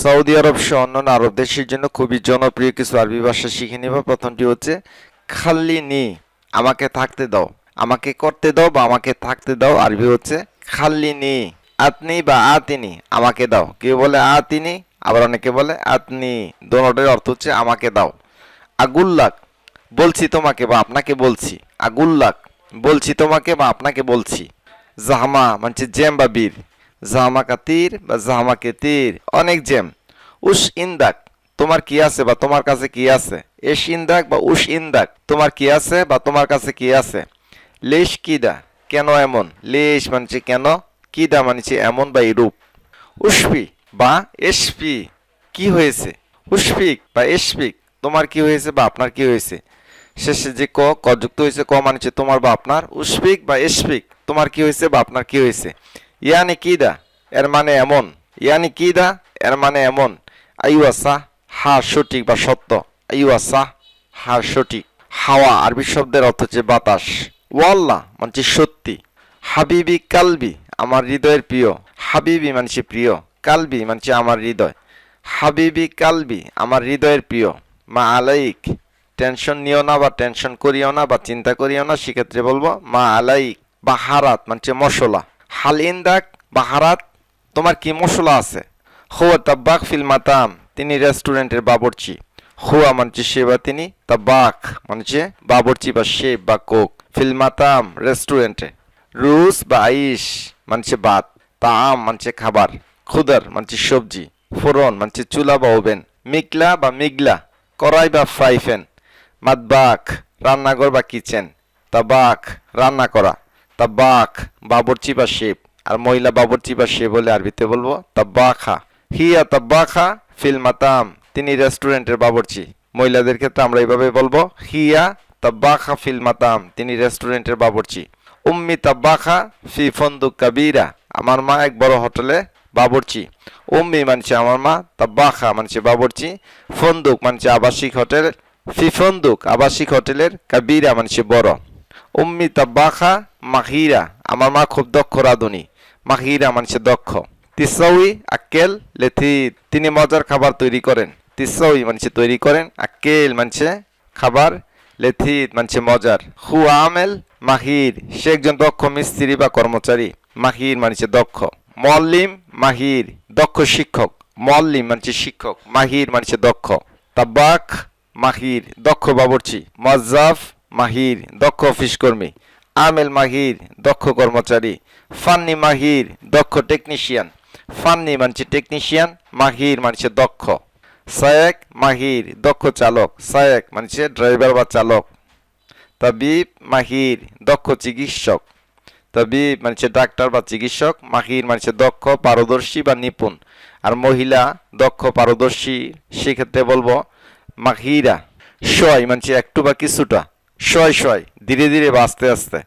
Saudi আরব সহ অন্যান্য আরব দেশের জন্য খুবই জনপ্রিয় কিছু আরবি ভাষা শিখে নেব। প্রথমটি হচ্ছে খাল্লিনি, আমাকে থাকতে দাও, আমাকে করতে দাও বা আমাকে থাকতে দাও। আরবি হচ্ছে খাল্লিনি। আতনি বা আতিনি, আমাকে দাও। কেউ বলে আতিনি, আবার অনেকে বলে আতনি। দোনোটার অর্থ হচ্ছে আমাকে দাও। আগুল্লাক, বলছি তোমাকে বা আপনাকে বলছি। আগুল্লাক, বলছি তোমাকে বা আপনাকে বলছি। জাহামা মানে জ্যাম বা বীর। জাহামা কাতির বা জাহামা কেতির, অনেক জ্যাম। উস ইন্দাক, তোমার কি আছে বা তোমার কাছে কি আছে। এস ইন্দাক বা উস ইন্দাক, তোমার কি আছে বা তোমার কাছে কি আছে। লেশ কিদা, কেন এমন। লেশ মানছে কেন, কিদা মানছে এমন বা এরূপ। উসপি বা এসপি, কি হয়েছে। উসপিক বা এসপিক, তোমার কি হয়েছে বা আপনার কি হয়েছে। শেষে যে ক যুক্ত হয়েছে, ক মানে তোমার বা আপনার। উসপিক বা এসপিক, তোমার কি হয়েছে বা আপনার কি হয়েছে। ইয়ানি কিদা, এর মানে এমন। ইয়ানি কিদা, এর মানে এমন। আইওয়াসা, হা সঠিক বা সত্য। আইওয়াসা, হা সঠিক। হাওয়া আরবি শব্দের অর্থ হচ্ছে বাতাস। ওয়াল্লাহ মানে সত্যি। হাবিবি কালবি, আমার হৃদয়ের প্রিয়। হাবিবি মানে প্রিয়, কালবি মানে আমার হৃদয়। হাবিবি কালবি, আমার হৃদয়ের প্রিয়। মা আলাইক, টেনশন নিও না বা টেনশন করিও না বা চিন্তা করিও না, সেক্ষেত্রে বলবো মা আলাইক। বাহারাত মানে মশলা। হাল ইন্দাক বাহারাত, তোমার কি মশলা আছে। হুয়া তাব্বাক ফিল মাতাম, তিনি রেস্টুরেন্টের বাবুর্চি। হুয়া মানে সে বা তিনি, তাব্বাক মানে বাবুর্চি বা শেফ বা কোক। ফিল মাতাম রেস্টুরেন্টে। রুস বা আইশ মানে ভাত। তাম মানে খাবার। খুদার মানে সবজি। ফোরন মানে চুলা বা ওভেন। মিকলা বা মিগলা, কড়াই বা ফ্রাই প্যান। মাদবাক রান্নাঘর বা কিচেন। তাবাক রান্না করা। তাবাক বাবুর্চি বা শেফ। আর মহিলা বাবুর্চি বা শেফ বলে আরবিতে বলবো তাব্বাখা। হিয়া তাব্বাখা ফিল মাতাম, তিনি রেস্টুরেন্টের বাবুর্চি। মহিলাদের ক্ষেত্রে আমরা এইভাবে বলবো হিয়া তাব্বাখা ফিল মাতাম, তিনি রেস্টুরেন্টের বাবুর্চি। উম্মি তাব্বাখা ফি ফন্দুক কাবিরা, আমার মা এক বড় হোটেলে বাবুর্চি। উম্মি মানছে আমার মা, তাব্বাখা মানছে বাবুর্চি, ফন্দুক মানছে আবাসিক হোটেল। ফি ফন্দুক আবাসিক হোটেলের, কাবিরা মানছে বড়। উম্মি তাব্বাখা মাহিরা, আমার মা খুব দক্ষ রাঁধুনি। মাহিরা মানছে দক্ষ। তিসাউই আক্কেল লেথিত, তিনি মজার খাবার তৈরি করেন। তিসাউই মানছে তৈরি করেন, আক্কেল মানছে খাবার, লেথিত মানছে মজার। হু আমেল মাহির, সে একজন দক্ষ মিস্ত্রি বা কর্মচারী। মাহির মানছে দক্ষ। মল্লিম মাহির, দক্ষ শিক্ষক। মল্লিম মানছে শিক্ষক, মাহির মানছে দক্ষ। তাব্বাক মাহির, দক্ষ বাবুর্চি। মজ্জাফ মাহির, দক্ষ অফিস কর্মী। আমেল মাহির, দক্ষ কর্মচারী। ফান্নি মাহির, দক্ষ টেকনিশিয়ান। ফান্নি মানছে টেকনিশিয়ান, মাহির মানছে দক্ষ। সায়েক মাহির, দক্ষ চালক। সায়েক মানছে ড্রাইভার বা চালক। তাবিব মাহির, দক্ষ চিকিৎসক। তাবিব মানছে ডাক্তার বা চিকিৎসক। মাহির মানছে দক্ষ, পারদর্শী বা নিপুণ। আর মহিলা দক্ষ পারদর্শী, সেক্ষেত্রে বলবো মাহিরা। শয় মানছে একটু বা কিছুটা। শয় শয় ধীরে ধীরে বা আস্তে আস্তে।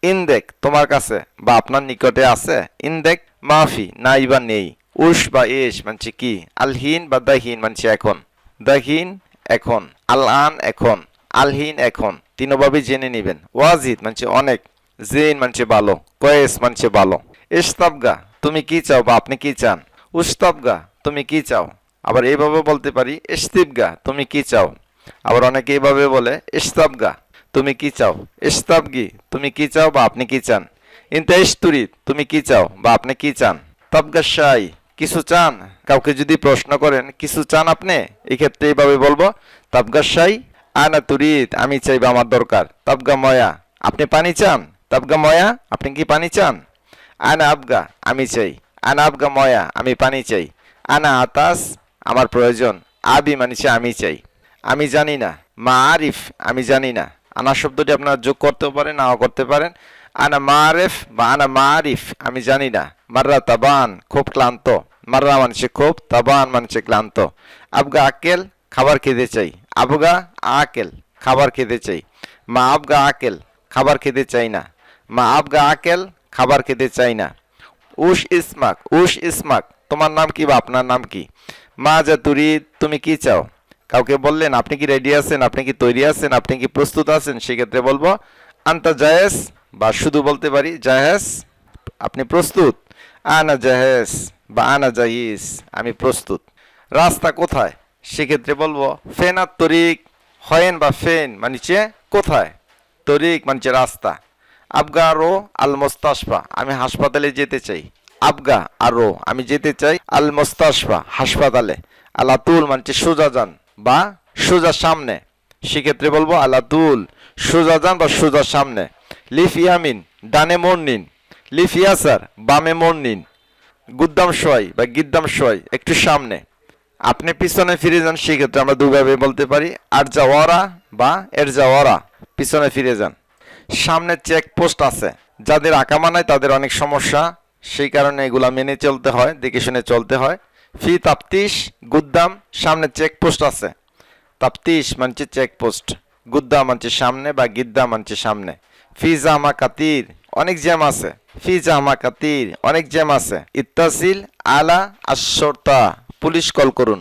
ইনদেক তোমার কাছে বা আপনার নিকটে আছে। ইনদেক মাফি নাই বা নেই। উস বা এস মানছে কি। আলহিন বা দাহিন মানছে এখন। দাহিন এখন। আল আন এখন। আলহিন এখন, তিনভাবে জেনে নেবেন। ওয়াজিদ মানছে অনেক। জেন মানছে ভালো। কয়েস মানছে ভালো। ইস্তাবগা তুমি কি চাও বা আপনি কি চান। উস্তাবগা তুমি কি চাও। আবার এইভাবে বলতে পারি ইস্তিবগা তুমি কি চাও। আবার অনেকে এইভাবে বলে ইস্তাবগা তুমি কি চাও। ইস্তাবগি তুমি কি চাও বা আপনি কি চান। ইন্তাইস্তুরি তুমি কি চাও বা আপনি কি চান। তাবগা শাই কিছু চান। কাউকে যদি প্রশ্ন করেন কিছু চান আপনি, এই ক্ষেত্রে এইভাবে বলবো তাবগা শাই। আনা তুরিদ আমি চাই বা আমার দরকার। তাবগা ময়া আপনি পানি চান। তাবগা ময়া আপনি কি পানি চান। আনা আবগা আমি চাই। আনা আবগা ময়া আমি পানি চাই। আনা আতাস আমার প্রয়োজন। আবি মানিছে আমি চাই। আমি জানি না। মা আরিফ আমি জানি না। আনা শব্দটি আপনারা যোগ করতেও পারেন, নাও করতে পারেন। আনা মারেফ বা আনা মারিফ আমি জানি না। মাররা তাবান খুব ক্লান্ত। মাররা মানছে খুব, তাবান মানছে ক্লান্ত। আবগা আকেল খাবার খেতে চাই। আবগা আকেল খাবার খেতে চাই। মা আবগা আকেল খাবার খেতে চাই না। মা আবগা আকেল খাবার খেতে চাই না। উশ ইসমাক উশ ইসমাক তোমার নাম কি বা আপনার নাম কি। মা যা তুরি তুমি কি চাও। কাউকে বললেন আপনি কি রেডি আছেন, আপনি কি তৈরি আছেন, আপনি কি প্রস্তুত আছেন, সেক্ষেত্রে বলবো আন্তা জাহেজ, বা শুধু বলতে পারি জাহেজ আপনি প্রস্তুত। আনা জাহেজ বা আনা জাহিজ আমি প্রস্তুত। রাস্তা কোথায়, সেক্ষেত্রে বলবো ফেন আর তরিক। হয়েন বা ফেন মানছে কোথায়, তরিক মানছে রাস্তা। আবগা আরো আল মোস্তাশফা, আমি হাসপাতালে যেতে চাই। আবগা আরো আমি যেতে চাই, আল মোস্তাশফা হাসপাতালে। আলাতুল মানছে সোজা যান বা সোজা সামনে, সেক্ষেত্রে বলবো আলাতুল সোজা যান বা সোজা সামনে। লিফ ইয়ামিন ডানে মোড় নিন, লিফ ইয়াসার বামে মোড় নিন। গুদ্দাম শয় বা গিদ্দাম শয় একটু সামনে। আপনি পিছনে ফিরে যান, সেক্ষেত্রে আমরা দুভাবে বলতে পারি, আর যাওয়ারা বা এর যাওয়ারা, পিছনে ফিরে যান। সামনে চেকপোস্ট আছে, যাদের আকামা নাই তাদের অনেক সমস্যা, সেই কারণে এগুলা মেনে চলতে হয়, দেখে শুনে চলতে হয়। ফি তাপ্তিশ গুদ্দাম, সামনে চেকপোস্ট আছে। তাপ্তিশ মানছে চেকপোস্ট, গুদ্দাম মানছে সামনে বা গিদ্দা মানছে সামনে। ফি জামা কাতির অনেক জ্যাম আছে, ফি জামা কাতির অনেক জ্যাম আছে। ইত্তাসিল আলা আশর্তা পুলিশ কল করুন।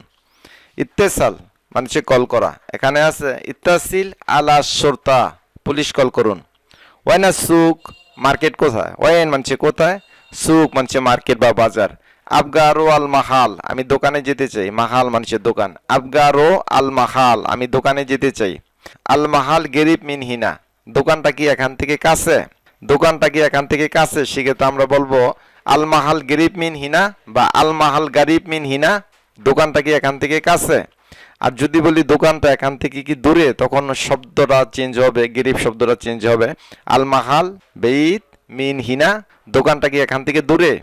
ইত্তেসাল মানছে কল করা, এখানে আছে ইত্তাসিল আলা আশর্তা পুলিশ কল করুন। ওয়াইনা সুক মার্কেট কোথায়, ওয়াইন মানছে কোথায়, সুক মানছে মার্কেট বা বাজার। আবগারো আল মাহাল আমি দোকানে যেতে চাই, মাহাল মানছে দোকান। আবগারো আল মাহাল আমি দোকানে যেতে চাই। আল মাহাল গেরিব মিন হিনা, দোকানটা কি এখান থেকে কাছে, দোকানটা কি এখান থেকে কাছে, সেক্ষেত্রে আমরা বলবো আল মাহাল গেরিব মিন হিনা বা আল মাহাল গারিব মিন হিনা, দোকানটা কি এখান থেকে কাছে। আর যদি বলি দোকানটা এখান থেকে কি দূরে, তখন শব্দটা চেঞ্জ হবে, গরিব শব্দটা চেঞ্জ হবে। আল মাহাল বেইত মিন হিনা, দোকানটা কি এখান থেকে দূরে,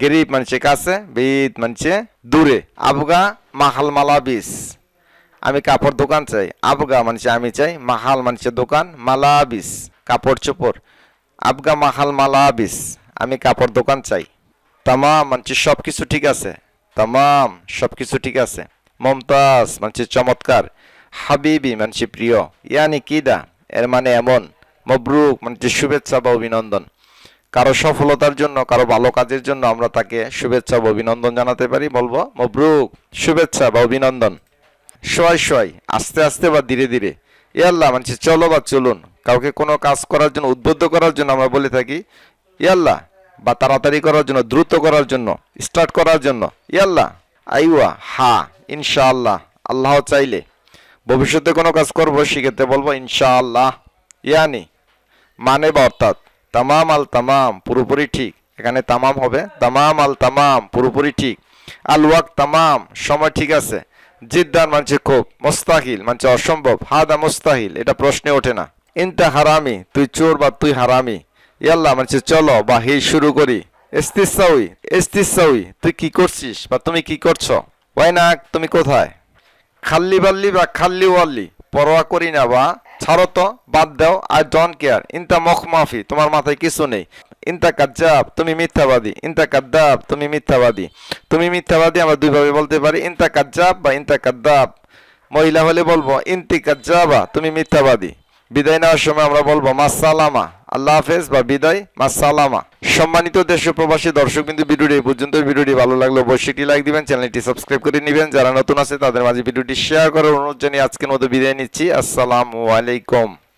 গরিব মানছে কাছে, বেইত মানছে দূরে। আবগা মাহাল মালাবিস আমি কাপড় দোকান চাই। আবগা মানছে আমি চাই, মাহাল মানছে দোকান, মালাবিস কাপড় চোপড়। আবগা মাহাল মালাবিস আমি কাপড় দোকান চাই। তামাম মানছে সব কিছু ঠিক আছে, তামাম সব কিছু ঠিক আছে। মমতাজ মানছে চমৎকার। হাবিবি মানছে প্রিয়। ইয়ানি কিদা এর মানে এমন। মবরুক মানছে শুভেচ্ছা বা অভিনন্দন। কারো সফলতার জন্য, কারো ভালো কাজের জন্য আমরা তাকে শুভেচ্ছা বা অভিনন্দন জানাতে পারি, বলবো মবরুক শুভেচ্ছা বা অভিনন্দন। শয় শয় আস্তে আস্তে বা ধীরে ধীরে। ইয়াল্লাহ মানছে চলো বা চলুন, কাউকে কোনো কাজ করার জন্য উদ্বুদ্ধ করার জন্য আমরা বলে থাকি ইয়াল্লাহ, বা তাড়াতাড়ি করার জন্য, দ্রুত করার জন্য, স্টার্ট করার জন্য ইয়াল্লাহ। আইওয়া হা ইনশাআল্লাহ, আল্লাহ চাইলে। ভবিষ্যতে কোনো কাজ করবো, সেক্ষেত্রে বলবো ইনশাআল্লাহ। ইয়ানি মানে বা অর্থাৎ। তামাম আল তামাম পুরোপুরি ঠিক, এখানে তামাম হবে, তামাম আল তামাম পুরোপুরি ঠিক। আল ওয়াক তামাম সময় ঠিক আছে। জিদ্দান মানছে খুব, মোস্তাহিল মানছে অসম্ভব, হাদা মোস্তাহিল এটা প্রশ্নে ওঠে না। ইনতা হারামি তুই চোর বা তুই হারামি। ইয়াল্লাহ মানছে চলো বা হে শুরু করি। ইস্তিসাউই ইস্তিসাউই তুই কি করছিস বা তুমি কি করছো। ওয়াইনাক তুমি কোথায়। খাল্লি বাল্লি বা খাল্লি ওয়াল্লি পরোয়া করি না বা ছাড়ো তো, বাদ দাও, আই ডোন্ট কেয়ার। ইনতা মখ মাফি তোমার মাথায় কিছু নেই। ইনতা কাজ্জাব তুমি মিথ্যাবাদী, ইনতা কাদ্দাব তুমি মিথ্যাবাদী। তুমি মিথ্যাবাদী আমরা দুইভাবে বলতে পারি, ইনতা কাজ্জাব বা ইনতা কাদ্দাব। মহিলা হলে বলবো ইনতি কাজ্জাবা তুমি মিথ্যাবাদী। বিদায় নেওয়ার সময় আমরা বলবো মাসালামা আল্লাহ হাফেজ বা বিদায় মাসালামা। সম্মানিত দেশ ও প্রবাসী দর্শক বিন্দু, ভিডিওটি এই পর্যন্ত। ভিডিওটি ভালো লাগলে অবশ্যই একটি লাইক দিবেন, চ্যানেলটি সাবস্ক্রাইব করে নেবেন। যারা নতুন আছে তাদের মাঝে ভিডিওটি শেয়ার করার অনুরোধ জানিয়ে আজকের মতো বিদায় নিচ্ছি। আসসালামু আলাইকুম।